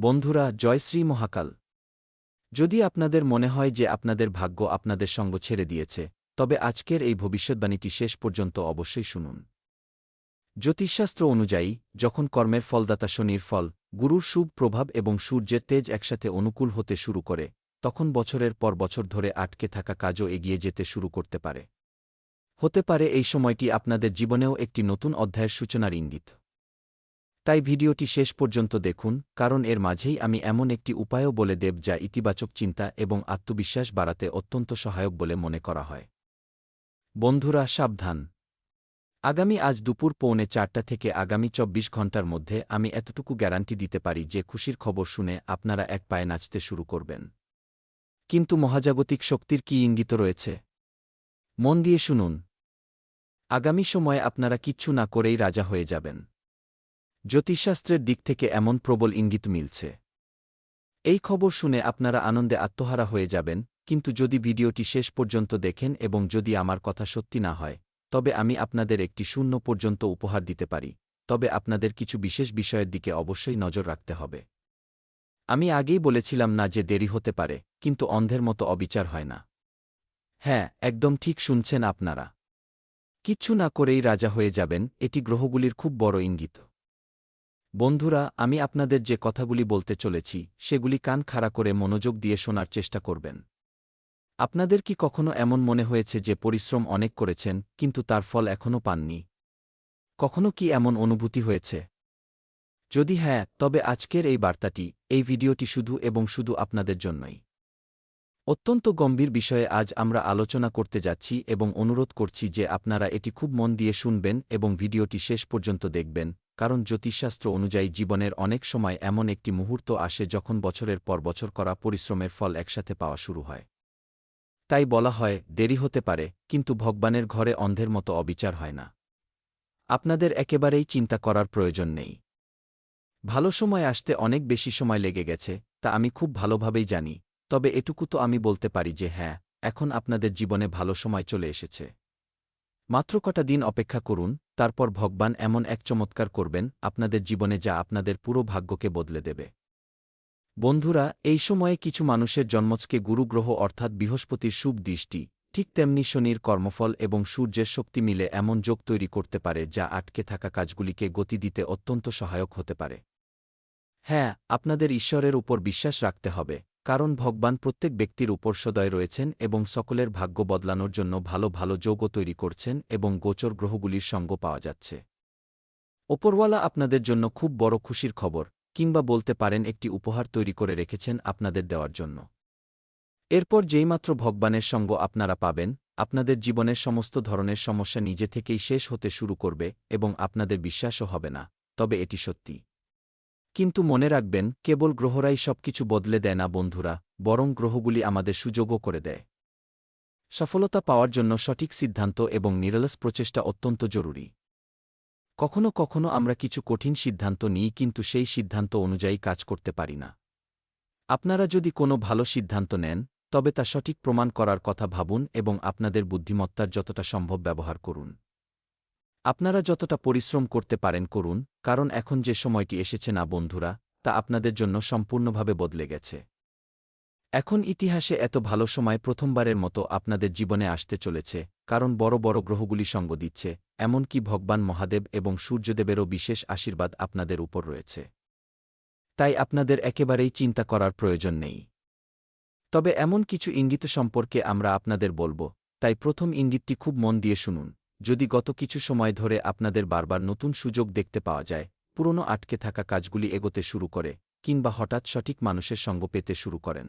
বন্ধুরা, জয় শ্রী মহাকাল। যদি আপনাদের মনে হয় যে আপনাদের ভাগ্য আপনাদের সঙ্গ ছেড়ে দিয়েছে, তবে আজকের এই ভবিষ্যদ্বাণীটি শেষ পর্যন্ত অবশ্যই শুনুন। জ্যোতিষশাস্ত্র অনুযায়ী, যখন কর্মের ফলদাতা শনির ফল, গুরুর শুভ প্রভাব এবং সূর্যের তেজ একসাথে অনুকূল হতে শুরু করে, তখন বছরের পর বছর ধরে আটকে থাকা কাজও এগিয়ে যেতে শুরু করতে পারে। হতে পারে এই সময়টি আপনাদের জীবনেও একটি নতুন অধ্যায়ের সূচনার ইঙ্গিত। তাই ভিডিওটি শেষ পর্যন্ত দেখুন, কারণ এর মাঝেই আমি এমন একটি উপায়ও বলে দেব যা ইতিবাচক চিন্তা এবং আত্মবিশ্বাস বাড়াতে অত্যন্ত সহায়ক বলে মনে করা হয়। বন্ধুরা, সাবধান! আগামী আজ দুপুর 3:45 থেকে আগামী 24 ঘণ্টার মধ্যে আমি এতটুকু গ্যারান্টি দিতে পারি যে খুশির খবর শুনে আপনারা এক পায়ে নাচতে শুরু করবেন। কিন্তু মহাজাগতিক শক্তির কী ইঙ্গিত রয়েছে? মন দিয়ে শুনুন। আগামী সময়ে আপনারা কিচ্ছু না করেই রাজা হয়ে যাবেন। জ্যোতিষশাস্ত্রের দিক থেকে এমন প্রবল ইঙ্গিত মিলছে। এই খবর শুনে আপনারা আনন্দে আত্মহারা হয়ে যাবেন, কিন্তু যদি ভিডিওটি শেষ পর্যন্ত দেখেন এবং যদি আমার কথা সত্যি না হয়, তবে আমি আপনাদের একটি শূন্য পর্যন্ত উপহার দিতে পারি, তবে আপনাদের কিছু বিশেষ বিষয়ের দিকে অবশ্যই নজর রাখতে হবে। আমি আগেই বলেছিলাম না যে দেরি হতে পারে, কিন্তু অন্ধের মতো অবিচার হয় না। হ্যাঁ, একদম ঠিক শুনছেন আপনারা। কিচ্ছু না করেই রাজা হয়ে যাবেন, এটি গ্রহগুলির খুব বড় ইঙ্গিত। বন্ধুরা, আমি আপনাদের যে কথাগুলি বলতে চলেছি, সেগুলি কান খাড়া করে মনোযোগ দিয়ে শোনার চেষ্টা করবেন। আপনাদের কি কখনো এমন মনে হয়েছে যে পরিশ্রম অনেক করেছেন, কিন্তু তার ফল এখনও পাননি? কখনো কি এমন অনুভূতি হয়েছে? যদি হ্যাঁ, তবে আজকের এই বার্তাটি, এই ভিডিওটি শুধু এবং শুধু আপনাদের জন্যই। অত্যন্ত গম্ভীর বিষয়ে আজ আমরা আলোচনা করতে যাচ্ছি এবং অনুরোধ করছি যে আপনারা এটি খুব মন দিয়ে শুনবেন এবং ভিডিওটি শেষ পর্যন্ত দেখবেন, কারণ জ্যোতিষশাস্ত্র অনুযায়ী জীবনের অনেক সময় এমন একটি মুহূর্ত আসে যখন বছরের পর বছর করা পরিশ্রমের ফল একসাথে পাওয়া শুরু হয়। তাই বলা হয়, দেরি হতে পারে, কিন্তু ভগবানের ঘরে অন্ধের মতো অবিচার হয় না। আপনাদের একেবারেই চিন্তা করার প্রয়োজন নেই। ভালো সময় আসতে অনেক বেশি সময় লেগে গেছে, তা আমি খুব ভালোভাবেই জানি, তবে এটুকু তো আমি বলতে পারি যে হ্যাঁ, এখন আপনাদের জীবনে ভালো সময় চলে এসেছে। মাত্র কটা দিন অপেক্ষা করুন, তারপর ভগবান এমন এক চমৎকার করবেন আপনাদের জীবনে যা আপনাদের পুরো ভাগ্যকে বদলে দেবে। বন্ধুরা, এই সময়ে কিছু মানুষের জন্মছকে গুরুগ্রহ অর্থাৎ বৃহস্পতির শুভ দৃষ্টি, ঠিক তেমনি শনির কর্মফল এবং সূর্যের শক্তি মিলে এমন যোগ তৈরি করতে পারে যা আটকে থাকা কাজগুলিকে গতি দিতে অত্যন্ত সহায়ক হতে পারে। হ্যাঁ, আপনাদের ঈশ্বরের উপর বিশ্বাস রাখতে হবে, কারণ ভগবান প্রত্যেক ব্যক্তির উপর সদয় রয়েছেন এবং সকলের ভাগ্য বদলানোর জন্য ভালো ভালো যোগও তৈরি করছেন এবং গোচর গ্রহগুলির সঙ্গ পাওয়া যাচ্ছে। ওপরওয়ালা আপনাদের জন্য খুব বড় খুশির খবর, কিংবা বলতে পারেন একটি উপহার তৈরি করে রেখেছেন আপনাদের দেওয়ার জন্য। এরপর যেইমাত্র ভগবানের সঙ্গ আপনারা পাবেন, আপনাদের জীবনের সমস্ত ধরনের সমস্যা নিজে থেকেই শেষ হতে শুরু করবে এবং আপনাদের বিশ্বাসও হবে না, তবে এটি সত্যি। কিন্তু মনে রাখবেন, কেবল গ্রহরাই সবকিছু বদলে দেয় না বন্ধুরা, বরং গ্রহগুলি আমাদের সুযোগও করে দেয়। সফলতা পাওয়ার জন্য সঠিক সিদ্ধান্ত এবং নিরলস প্রচেষ্টা অত্যন্ত জরুরি। কখনো কখনো আমরা কিছু কঠিন সিদ্ধান্ত নিই, কিন্তু সেই সিদ্ধান্ত অনুযায়ী কাজ করতে পারি না। আপনারা যদি কোনো ভালো সিদ্ধান্ত নেন, তবে তা সঠিক প্রমাণ করার কথা ভাবুন এবং আপনাদের বুদ্ধিমত্তার যতটা সম্ভব ব্যবহার করুন। আপনারা যতটা পরিশ্রম করতে পারেন করুন, কারণ এখন যে সময়টি এসেছে না বন্ধুরা, তা আপনাদের জন্য সম্পূর্ণভাবে বদলে গেছে। এখন ইতিহাসে এত ভালো সময় প্রথমবারের মতো আপনাদের জীবনে আসতে চলেছে, কারণ বড় বড় গ্রহগুলি সঙ্গ দিচ্ছে, এমনকি ভগবান মহাদেব এবং সূর্যদেবেরও বিশেষ আশীর্বাদ আপনাদের উপর রয়েছে। তাই আপনাদের একেবারেই চিন্তা করার প্রয়োজন নেই। তবে এমন কিছু ইঙ্গিত সম্পর্কে আমরা আপনাদের বলব, তাই প্রথম ইঙ্গিতটি খুব মন দিয়ে শুনুন। যদি গত কিছু সময় ধরে আপনাদের বারবার নতুন সুযোগ দেখতে পাওয়া যায়, পুরনো আটকে থাকা কাজগুলি এগোতে শুরু করে, কিংবা হঠাৎ সঠিক মানুষের সঙ্গ পেতে শুরু করেন,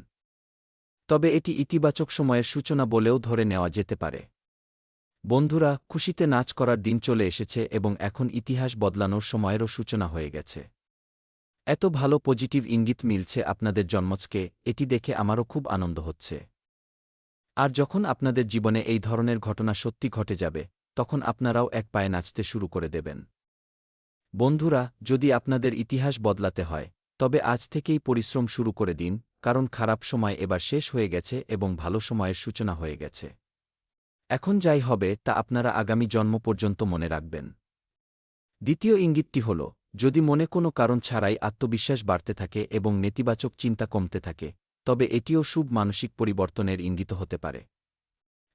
তবে এটি ইতিবাচক সময়ের সূচনা বলেও ধরে নেওয়া যেতে পারে। বন্ধুরা, খুশিতে নাচ করার দিন চলে এসেছে এবং এখন ইতিহাস বদলানোর সময়েরও সূচনা হয়ে গেছে। এত ভালো পজিটিভ ইঙ্গিত মিলছে আপনাদের জন্মছকে, এটি দেখে আমারও খুব আনন্দ হচ্ছে। আর যখন আপনাদের জীবনে এই ধরনের ঘটনা সত্যি ঘটে যাবে, তখন আপনারাও এক পায়ে নাচতে শুরু করে দেবেন। বন্ধুরা, যদি আপনাদের ইতিহাস বদলাতে হয়, তবে আজ থেকেই পরিশ্রম শুরু করে দিন, কারণ খারাপ সময় এবার শেষ হয়ে গেছে এবং ভালো সময়ের সূচনা হয়ে গেছে। এখন যাই হবে তা আপনারা আগামী জন্ম পর্যন্ত মনে রাখবেন। দ্বিতীয় ইঙ্গিতটি হল, যদি মনে কোনো কারণ ছাড়াই আত্মবিশ্বাস বাড়তে থাকে এবং নেতিবাচক চিন্তা কমতে থাকে, তবে এটিও শুভ মানসিক পরিবর্তনের ইঙ্গিত হতে পারে।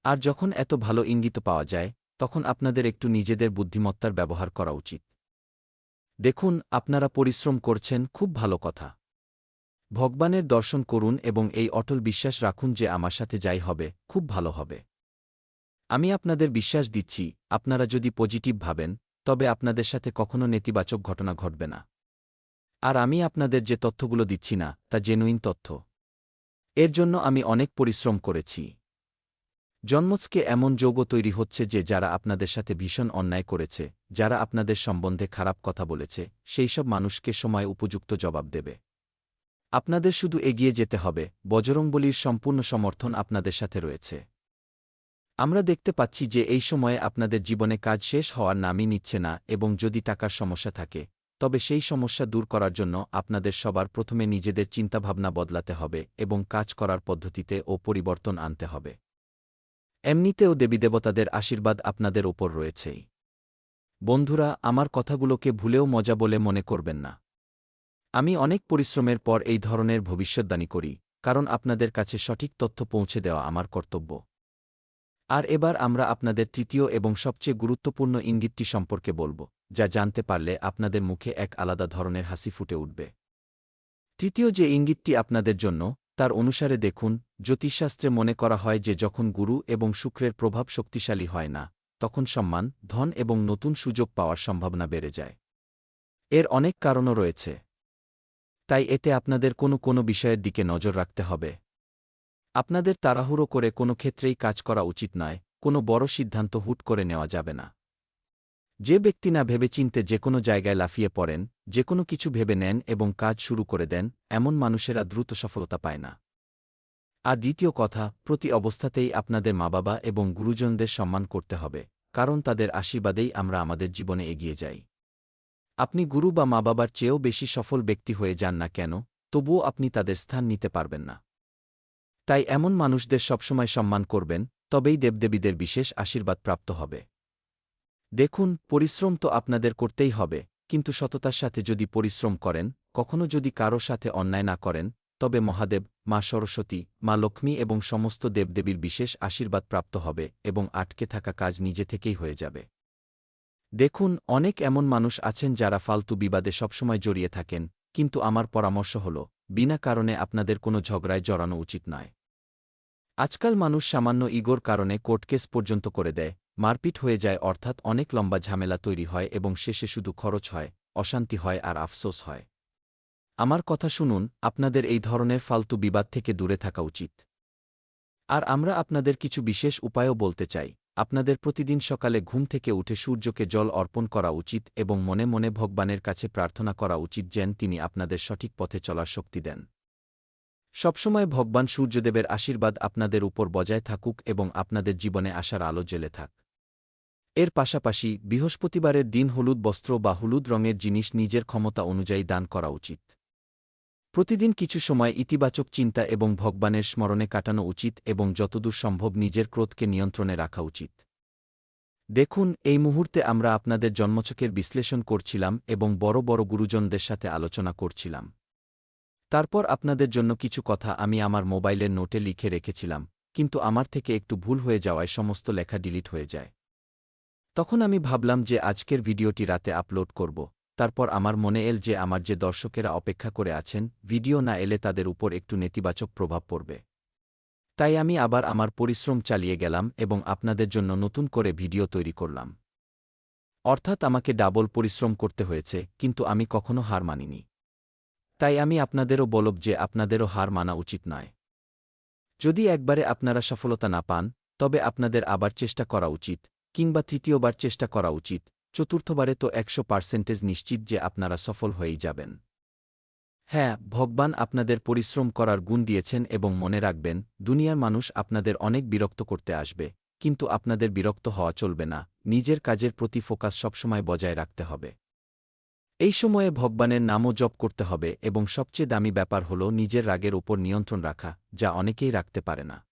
আর যখন এত ভালো ইঙ্গিত পাওয়া যায়, তখন আপনাদের একটু নিজেদের বুদ্ধিমত্তার ব্যবহার করা উচিত। দেখুন, আপনারা পরিশ্রম করছেন, খুব ভালো কথা। ভগবানের দর্শন করুন এবং এই অটল বিশ্বাস রাখুন যে আমার সাথে যাই হবে, খুব ভালো হবে। আমি আপনাদের বিশ্বাস দিচ্ছি, আপনারা যদি পজিটিভ ভাবেন, তবে আপনাদের সাথে কখনো নেতিবাচক ঘটনা ঘটবে না। আর আমি আপনাদের যে তথ্যগুলো দিচ্ছি না, তা জেনুইন তথ্য। এর জন্য আমি অনেক পরিশ্রম করেছি। জন্মজকে এমন যৌগ তৈরি হচ্ছে যে যারা আপনাদের সাথে ভীষণ অন্যায় করেছে, যারা আপনাদের সম্বন্ধে খারাপ কথা বলেছে, সেই সব মানুষকে সময় উপযুক্ত জবাব দেবে। আপনাদের শুধু এগিয়ে যেতে হবে, বজরংবলীর সম্পূর্ণ সমর্থন আপনাদের সাথে রয়েছে। আমরা দেখতে পাচ্ছি যে এই সময়ে আপনাদের জীবনে কাজ শেষ হওয়ার নামই নিচ্ছে না এবং যদি টাকার সমস্যা থাকে, তবে সেই সমস্যা দূর করার জন্য আপনাদের সবার প্রথমে নিজেদের চিন্তাভাবনা বদলাতে হবে এবং কাজ করার পদ্ধতিতে ও পরিবর্তন আনতে হবে। এমনিতেও দেবীদেবতাদের আশীর্বাদ আপনাদের ওপর রয়েছেই। বন্ধুরা, আমার কথাগুলোকে ভুলেও মজা বলে মনে করবেন না। আমি অনেক পরিশ্রমের পর এই ধরনের ভবিষ্যদ্বাণী করি, কারণ আপনাদের কাছে সঠিক তথ্য পৌঁছে দেওয়া আমার কর্তব্য। আর এবার আমরা আপনাদের তৃতীয় এবং সবচেয়ে গুরুত্বপূর্ণ ইঙ্গিতটি সম্পর্কে বলব, যা জানতে পারলে আপনাদের মুখে এক আলাদা ধরনের হাসি ফুটে উঠবে। তৃতীয় যে ইঙ্গিতটি আপনাদের জন্য, তার অনুসারে দেখুন, জ্যোতিষশাস্ত্রে মনে করা হয় যে যখন গুরু এবং শুক্রের প্রভাব শক্তিশালী হয় না, তখন সম্মান, ধন এবং নতুন সুযোগ পাওয়ার সম্ভাবনা বেড়ে যায়। এর অনেক কারণও রয়েছে। তাই এতে আপনাদের কোনো বিষয়ের দিকে নজর রাখতে হবে। আপনাদের তাড়াহুড়ো করে কোনো ক্ষেত্রেই কাজ করা উচিত নয়, কোনো বড় সিদ্ধান্ত হুট করে নেওয়া যাবে না। যে ব্যক্তি না ভেবেচিন্তে যেকোনো জায়গায় লাফিয়ে পড়েন, যেকোনো কিছু ভেবে নেন এবং কাজ শুরু করে দেন, এমন মানুষেরা দ্রুত সফলতা পায় না। আর দ্বিতীয় কথা, প্রতি অবস্থাতেই আপনাদের মা-বাবা এবং গুরুজনদের সম্মান করতে হবে, কারণ তাদের আশীর্বাদেই আমরা আমাদের জীবনে এগিয়ে যাই। আপনি গুরু বা মা-বাবার চেয়েও বেশি সফল ব্যক্তি হয়ে যান না কেন, তবুও আপনি তাদের স্থান নিতে পারবেন না। তাই এমন মানুষদের সবসময় সম্মান করবেন, তবেই দেবদেবীদের বিশেষ আশীর্বাদ প্রাপ্ত হবে। দেখুন, পরিশ্রম তো আপনাদের করতেই হবে, কিন্তু সততার সাথে যদি পরিশ্রম করেন, কখনো যদি কারো সাথে অন্যায় না করেন, তবে মহাদেব, মা সরস্বতী, মা লক্ষ্মী এবং সমস্ত দেবদেবীর বিশেষ আশীর্বাদ প্রাপ্ত হবে এবং আটকে থাকা কাজ নিজে থেকেই হয়ে যাবে। দেখুন, অনেক এমন মানুষ আছেন যারা ফালতু বিবাদে সবসময় জড়িয়ে থাকেন, কিন্তু আমার পরামর্শ হল, বিনা কারণে আপনাদের কোনো ঝগড়ায় জড়ানো উচিত নয়। আজকাল মানুষ সামান্য ইগোর কারণে কোর্টকেস পর্যন্ত করে দেয়, মারপিট হয়ে যায়, অর্থাৎ অনেক লম্বা ঝামেলা তৈরি হয় এবং শেষে শুধু খরচ হয়, অশান্তি হয় আর আফসোস হয়। আমার কথা শুনুন, আপনাদের এই ধরনের ফালতু বিবাদ থেকে দূরে থাকা উচিত। আর আমরা আপনাদের কিছু বিশেষ উপায়ও বলতে চাই। আপনাদের প্রতিদিন সকালে ঘুম থেকে উঠে সূর্যকে জল অর্পণ করা উচিত এবং মনে মনে ভগবানের কাছে প্রার্থনা করা উচিত যেন তিনি আপনাদের সঠিক পথে চলার শক্তি দেন। সবসময় ভগবান সূর্যদেবের আশীর্বাদ আপনাদের উপর বজায় থাকুক এবং আপনাদের জীবনে আসার আলো জ্বেলে থাক। এর পাশাপাশি বৃহস্পতিবারের দিন হলুদ বস্ত্র বা হলুদ রঙের জিনিস নিজের ক্ষমতা অনুযায়ী দান করা উচিত। প্রতিদিন কিছু সময় ইতিবাচক চিন্তা এবং ভগবানের স্মরণে কাটানো উচিত এবং যতদূর সম্ভব নিজের ক্রোধকে নিয়ন্ত্রণে রাখা উচিত। দেখুন, এই মুহূর্তে আমরা আপনাদের জন্মছকের বিশ্লেষণ করছিলাম এবং বড় বড় গুরুজনদের সাথে আলোচনা করছিলাম। তারপর আপনাদের জন্য কিছু কথা আমি আমার মোবাইলের নোটে লিখে রেখেছিলাম, কিন্তু আমার থেকে একটু ভুল হয়ে যাওয়ায় সমস্ত লেখা ডিলিট হয়ে যায়। তখন আমি ভাবলাম যে আজকের ভিডিওটি রাতে আপলোড করব। তারপর আমার মনে এল যে আমার যে দর্শকেরা অপেক্ষা করে আছেন, ভিডিও না এলে তাদের উপর একটু নেতিবাচক প্রভাব পড়বে। তাই আমি আবার আমার পরিশ্রম চালিয়ে গেলাম এবং আপনাদের জন্য নতুন করে ভিডিও তৈরি করলাম। অর্থাৎ আমাকে ডাবল পরিশ্রম করতে হয়েছে, কিন্তু আমি কখনো হার মানিনি। তাই আমি আপনাদেরও বলব যে আপনাদেরও হার মানা উচিত নয়। যদি একবারে আপনারা সফলতা না পান, তবে আপনাদের আবার চেষ্টা করা উচিত, কিংবা তৃতীয়বার চেষ্টা করা উচিত, চতুর্থবারে তো 100% নিশ্চিত যে আপনারা সফল হয়েই যাবেন। হ্যাঁ, ভগবান আপনাদের পরিশ্রম করার গুণ দিয়েছেন এবং মনে রাখবেন, দুনিয়ার মানুষ আপনাদের অনেক বিরক্ত করতে আসবে, কিন্তু আপনাদের বিরক্ত হওয়া চলবে না, নিজের কাজের প্রতি ফোকাস সবসময় বজায় রাখতে হবে। এই সময়ে ভগবানের নামও জপ করতে হবে এবং সবচেয়ে দামি ব্যাপার হল নিজের রাগের ওপর নিয়ন্ত্রণ রাখা, যা অনেকেই রাখতে পারে না।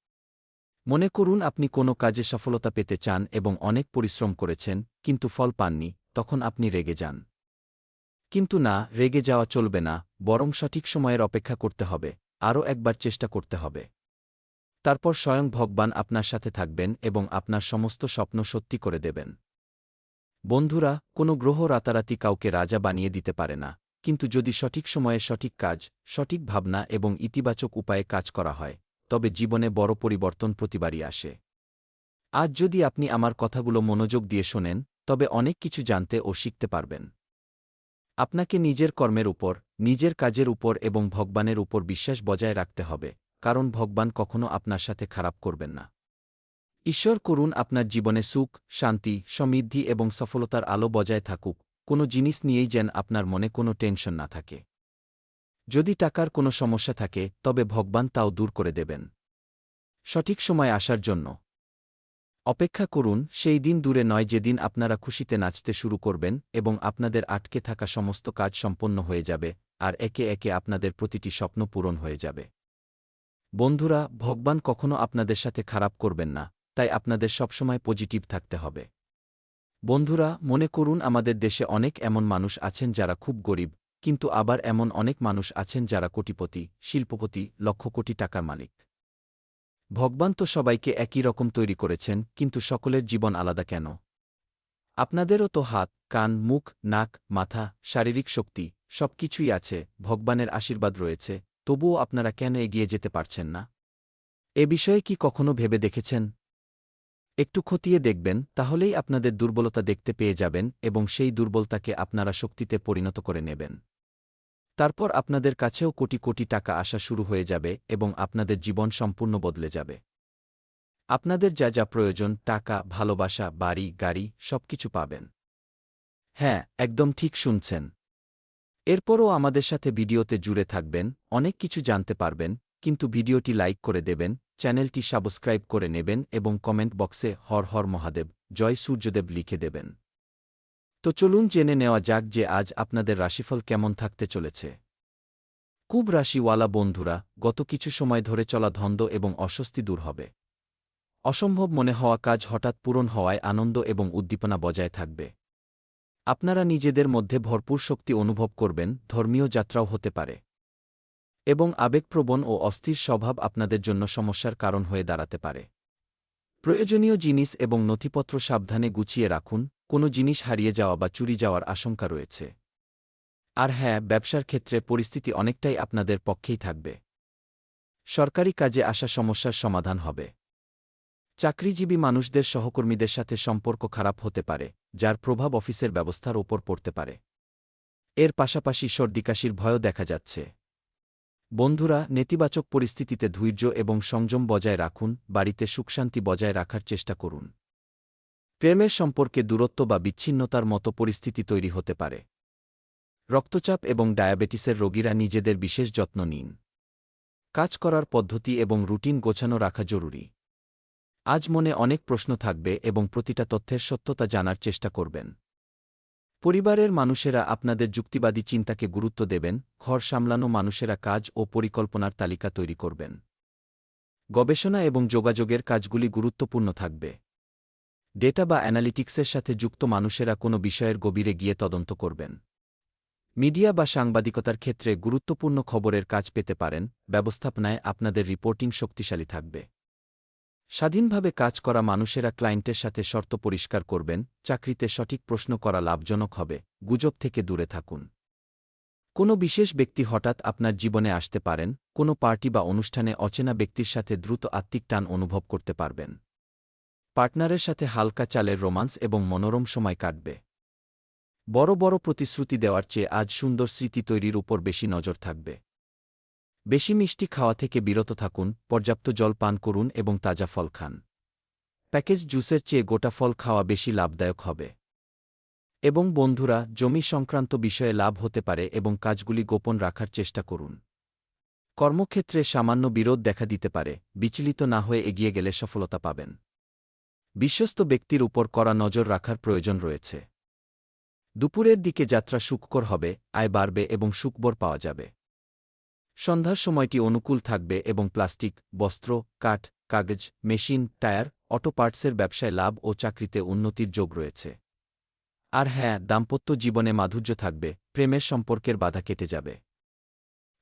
মনে করুন আপনি কোনো কাজে সফলতা পেতে চান এবং অনেক পরিশ্রম করেছেন, কিন্তু ফল পাননি, তখন আপনি রেগে যান। কিন্তু না, রেগে যাওয়া চলবে না, বরং সঠিক সময়ের অপেক্ষা করতে হবে, আরও একবার চেষ্টা করতে হবে। তারপর স্বয়ং ভগবান আপনার সাথে থাকবেন এবং আপনার সমস্ত স্বপ্ন সত্যি করে দেবেন। বন্ধুরা, কোনো গ্রহ রাতারাতি কাউকে রাজা বানিয়ে দিতে পারে না, কিন্তু যদি সঠিক সময়ে সঠিক কাজ, সঠিক ভাবনা এবং ইতিবাচক উপায়ে কাজ করা হয়, তবে জীবনে বড় পরিবর্তন প্রতিবারই আসে। আজ যদি আপনি আমার কথাগুলো মনোযোগ দিয়ে শোনেন, তবে অনেক কিছু জানতে ও শিখতে পারবেন। আপনাকে নিজের কর্মের উপর, নিজের কাজের উপর এবং ভগবানের উপর বিশ্বাস বজায় রাখতে হবে, কারণ ভগবান কখনো আপনার সাথে খারাপ করবেন না। ঈশ্বর করুন আপনার জীবনে সুখ, শান্তি, সমৃদ্ধি এবং সফলতার আলো বজায় থাকুক, কোনো জিনিস নিয়েই যেন আপনার মনে কোনো টেনশন না থাকে। যদি টাকার কোনো সমস্যা থাকে, তবে ভগবান তাও দূর করে দেবেন। সঠিক সময় আসার জন্য অপেক্ষা করুন, সেই দিন দূরে নয় যেদিন আপনারা খুশিতে নাচতে শুরু করবেন এবং আপনাদের আটকে থাকা সমস্ত কাজ সম্পন্ন হয়ে যাবে, আর একে একে আপনাদের প্রতিটি স্বপ্ন পূরণ হয়ে যাবে। বন্ধুরা, ভগবান কখনো আপনাদের সাথে খারাপ করবেন না, তাই আপনাদের সবসময় পজিটিভ থাকতে হবে। বন্ধুরা, মনে করুন আমাদের দেশে অনেক এমন মানুষ আছেন যারা খুব গরিব, কিন্তু আবার এমন অনেক মানুষ আছেন যারা কোটিপতি, শিল্পপতি, লক্ষ কোটি টাকার মালিক। ভগবান তো সবাইকে একই রকম তৈরি করেছেন, কিন্তু সকলের জীবন আলাদা কেন? আপনাদেরও তো হাত, কান, মুখ, নাক, মাথা, শারীরিক শক্তি সবকিছুই আছে, ভগবানের আশীর্বাদ রয়েছে, তবুও আপনারা কেন এগিয়ে যেতে পারছেন না? এ বিষয়ে কি কখনো ভেবে দেখেছেন? একটু খতিয়ে দেখবেন, তাহলেই আপনাদের দুর্বলতা দেখতে পেয়ে যাবেন এবং সেই দুর্বলতাকে আপনারা শক্তিতে পরিণত করে নেবেন। তারপর আপনাদের কাছেও কোটি কোটি টাকা আসা শুরু হয়ে যাবে এবং আপনাদের জীবন সম্পূর্ণ বদলে যাবে। আপনাদের যা যা প্রয়োজন, টাকা, ভালোবাসা, বাড়ি, গাড়ি, সবকিছু পাবেন। হ্যাঁ, একদম ঠিক শুনছেন। এরপরও আমাদের সাথে ভিডিওতে জুড়ে থাকবেন, অনেক কিছু জানতে পারবেন, কিন্তু ভিডিওটি লাইক করে দেবেন, চ্যানেলটি সাবস্ক্রাইব করে নেবেন এবং কমেন্ট বক্সে হর হর মহাদেব, জয় সূর্যদেব লিখে দেবেন। তো চলুন জেনে নেওয়া যাক যে আজ আপনাদের রাশিফল কেমন থাকতে চলেছে। কুম্ভ রাশিওয়ালা বন্ধুরা, গত কিছু সময় ধরে চলা ধন্দ এবং অস্বস্তি দূর হবে। অসম্ভব মনে হওয়া কাজ হঠাৎ পূরণ হওয়ায় আনন্দ এবং উদ্দীপনা বজায় থাকবে। আপনারা নিজেদের মধ্যে ভরপুর শক্তি অনুভব করবেন, ধর্মীয় যাত্রাও হতে পারে। এবং আবেগপ্রবণ ও অস্থির স্বভাব আপনাদের জন্য সমস্যার কারণ হয়ে দাঁড়াতে পারে। প্রয়োজনীয় জিনিস এবং নথিপত্র সাবধানে গুছিয়ে রাখুন, কোনো জিনিস হারিয়ে যাওয়া বা চুরি যাওয়ার আশঙ্কা রয়েছে। আর হ্যাঁ, ব্যবসার ক্ষেত্রে পরিস্থিতি অনেকটাই আপনাদের পক্ষেই থাকবে। সরকারি কাজে আসা সমস্যার সমাধান হবে। চাকরিজীবী মানুষদের সহকর্মীদের সাথে সম্পর্ক খারাপ হতে পারে, যার প্রভাব অফিসের ব্যবস্থার ওপর পড়তে পারে। এর পাশাপাশি সর্দিকাশির ভয়ও দেখা যাচ্ছে। বন্ধুরা, নেতিবাচক পরিস্থিতিতে ধৈর্য এবং সংযম বজায় রাখুন, বাড়িতে সুখশান্তি বজায় রাখার চেষ্টা করুন। প্রেমের সম্পর্কে দূরত্ব বা বিচ্ছিন্নতার মতো পরিস্থিতি তৈরি হতে পারে। রক্তচাপ এবং ডায়াবেটিসের রোগীরা নিজেদের বিশেষ যত্ন নিন। কাজ করার পদ্ধতি এবং রুটিন গোছানো রাখা জরুরি। আজ মনে অনেক প্রশ্ন থাকবে এবং প্রতিটা তথ্যের সত্যতা জানার চেষ্টা করবেন। পরিবারের মানুষেরা আপনাদের যুক্তিবাদী চিন্তাকে গুরুত্ব দেবেন, ঘর সামলানো মানুষেরা কাজ ও পরিকল্পনার তালিকা তৈরি করবেন। গবেষণা এবং যোগাযোগের কাজগুলি গুরুত্বপূর্ণ থাকবে। ডেটা বা অ্যানালিটিক্সের সাথে যুক্ত মানুষেরা কোনো বিষয়ের গভীরে গিয়ে তদন্ত করবেন। মিডিয়া বা সাংবাদিকতার ক্ষেত্রে গুরুত্বপূর্ণ খবরের কাজ পেতে পারেন, ব্যবস্থাপনায় আপনাদের রিপোর্টিং শক্তিশালী থাকবে। স্বাধীনভাবে কাজ করা মানুষেরা ক্লায়েন্টের সাথে শর্ত পরিষ্কার করবেন, চাকরিতে সঠিক প্রশ্ন করা লাভজনক হবে, গুজব থেকে দূরে থাকুন। কোনো বিশেষ ব্যক্তি হঠাৎ আপনার জীবনে আসতে পারেন, কোনো পার্টি বা অনুষ্ঠানে অচেনা ব্যক্তির সাথে দ্রুত আত্মিক টান অনুভব করতে পারবেন। পার্টনারের সাথে হালকা চালের রোমান্স এবং মনোরম সময় কাটবে। বড় বড় প্রতিশ্রুতি দেওয়ার চেয়ে আজ সুন্দর স্মৃতি তৈরির উপর বেশি নজর থাকবে। বেশি মিষ্টি খাওয়া থেকে বিরত থাকুন, পর্যাপ্ত জল পান করুন এবং তাজা ফল খান। প্যাকেজ জুসের চেয়ে গোটা ফল খাওয়া বেশি লাভদায়ক হবে। এবং বন্ধুরা, জমি সংক্রান্ত বিষয়ে লাভ হতে পারে এবং কাজগুলি গোপন রাখার চেষ্টা করুন। কর্মক্ষেত্রে সামান্য বিরোধ দেখা দিতে পারে, বিচলিত না হয়ে এগিয়ে গেলে সফলতা পাবেন। বিশ্বস্ত ব্যক্তির উপর কড়া নজর রাখার প্রয়োজন রয়েছে। দুপুরের দিকে যাত্রা সুখকর হবে, আয় বাড়বে এবং সুখবর পাওয়া যাবে। সন্ধ্যার সময়টি অনুকূল থাকবে এবং প্লাস্টিক, বস্ত্র, কাঠ, কাগজ, মেশিন, টায়ার, অটো পার্টসের ব্যবসায় লাভ ও চাকরিতে উন্নতির যোগ রয়েছে। আর হ্যাঁ, দাম্পত্য জীবনে মাধুর্য থাকবে, প্রেমের সম্পর্কের বাধা কেটে যাবে।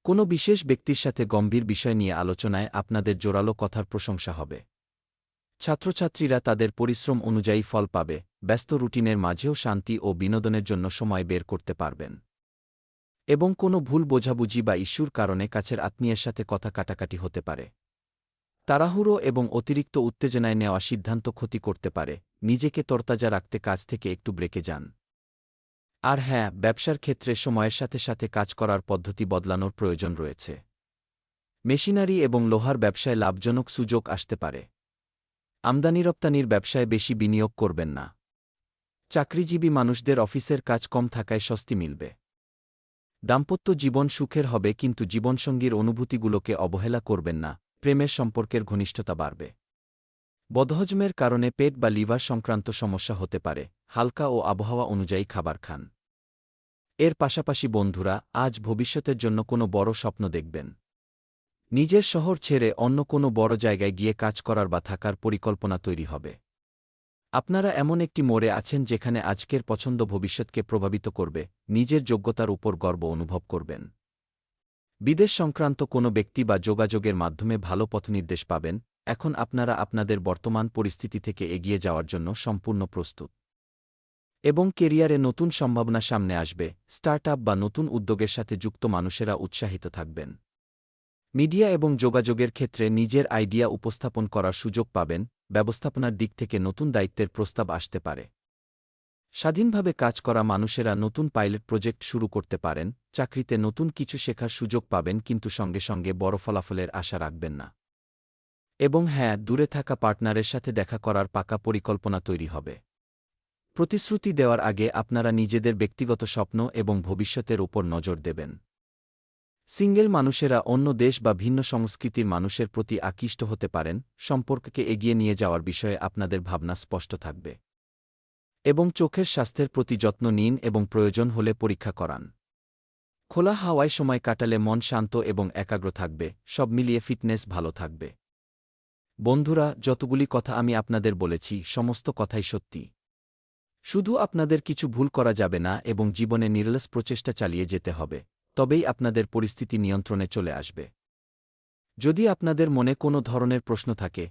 কোনো বিশেষ ব্যক্তির সাথে গম্ভীর বিষয় নিয়ে আলোচনায় আপনাদের জোরালো কথার প্রশংসা হবে। ছাত্রছাত্রীরা তাদের পরিশ্রম অনুযায়ী ফল পাবে, ব্যস্ত রুটিনের মাঝেও শান্তি ও বিনোদনের জন্য সময় বের করতে পারবেন। এবং কোনো ভুল বোঝাবুঝি বা ইস্যুর কারণে কাছের আত্মীয়ের সাথে কথা কাটাকাটি হতে পারে। তাড়াহুড়ো এবং অতিরিক্ত উত্তেজনায় নেওয়া সিদ্ধান্ত ক্ষতি করতে পারে, নিজেকে তরতাজা রাখতে কাজ থেকে একটু ব্রেকে যান। আর হ্যাঁ, ব্যবসার ক্ষেত্রে সময়ের সাথে সাথে কাজ করার পদ্ধতি বদলানোর প্রয়োজন রয়েছে। মেশিনারি এবং লোহার ব্যবসায় লাভজনক সুযোগ আসতে পারে। আমদানি রপ্তানির ব্যবসায় বেশি বিনিয়োগ করবেন না। চাকরিজীবী মানুষদের অফিসের কাজ কম থাকায় স্বস্তি মিলবে। দাম্পত্য জীবন সুখের হবে, কিন্তু জীবনসঙ্গীর অনুভূতিগুলোকে অবহেলা করবেন না, প্রেমের সম্পর্কের ঘনিষ্ঠতা বাড়বে। বদহজমের কারণে পেট বা লিভার সংক্রান্ত সমস্যা হতে পারে, হালকা ও আবহাওয়া অনুযায়ী খাবার খান। এর পাশাপাশি বন্ধুরা, আজ ভবিষ্যতের জন্য কোনো বড় স্বপ্ন দেখবেন। নিজের শহর ছেড়ে অন্য কোনো বড় জায়গায় গিয়ে কাজ করার বা থাকার পরিকল্পনা তৈরি হবে। আপনারা এমন একটি মোড়ে আছেন যেখানে আজকের পছন্দ ভবিষ্যৎকে প্রভাবিত করবে, নিজের যোগ্যতার উপর গর্ব অনুভব করবেন। বিদেশ সংক্রান্ত কোনো ব্যক্তি বা যোগাযোগের মাধ্যমে ভালো পথনির্দেশ পাবেন। এখন আপনারা আপনাদের বর্তমান পরিস্থিতি থেকে এগিয়ে যাওয়ার জন্য সম্পূর্ণ প্রস্তুত। এবং কেরিয়ারে নতুন সম্ভাবনা সামনে আসবে, স্টার্টআপ বা নতুন উদ্যোগের সাথে যুক্ত মানুষেরা উৎসাহিত থাকবেন। মিডিয়া এবং যোগাযোগের ক্ষেত্রে নিজের আইডিয়া উপস্থাপন করার সুযোগ পাবেন, ব্যবস্থাপনার দিক থেকে নতুন দায়িত্বের প্রস্তাব আসতে পারে। স্বাধীনভাবে কাজ করা মানুষেরা নতুন পাইলট প্রজেক্ট শুরু করতে পারেন, চাকরিতে নতুন কিছু শেখার সুযোগ পাবেন, কিন্তু সঙ্গে সঙ্গে বড় ফলাফলের আশা রাখবেন না। এবং হ্যাঁ, দূরে থাকা পার্টনারের সাথে দেখা করার পাকা পরিকল্পনা তৈরি হবে। প্রতিশ্রুতি দেওয়ার আগে আপনারা নিজেদের ব্যক্তিগত স্বপ্ন এবং ভবিষ্যতের উপর নজর দেবেন। সিঙ্গেল মানুষেরা অন্য দেশ বা ভিন্ন সংস্কৃতির মানুষের প্রতি আকৃষ্ট হতে পারেন, সম্পর্ককে এগিয়ে নিয়ে যাওয়ার বিষয়ে আপনাদের ভাবনা স্পষ্ট থাকবে। এবং চোখের স্বাস্থ্যের প্রতি যত্ন নিন এবং প্রয়োজন হলে পরীক্ষা করান। খোলা হাওয়ায় সময় কাটালে মন শান্ত এবং একাগ্র থাকবে, সব মিলিয়ে ফিটনেস ভালো থাকবে। বন্ধুরা, যতগুলি কথা আমি আপনাদের বলেছি, সমস্ত কথাই সত্যি। শুধু আপনাদের কিছু ভুল করা যাবে না এবং জীবনে নিরলস প্রচেষ্টা চালিয়ে যেতে হবে, তবেই আপনাদের পরিস্থিতি নিয়ন্ত্রণে চলে আসবে। যদি আপনাদের মনে কোনো ধরনের প্রশ্ন থাকে,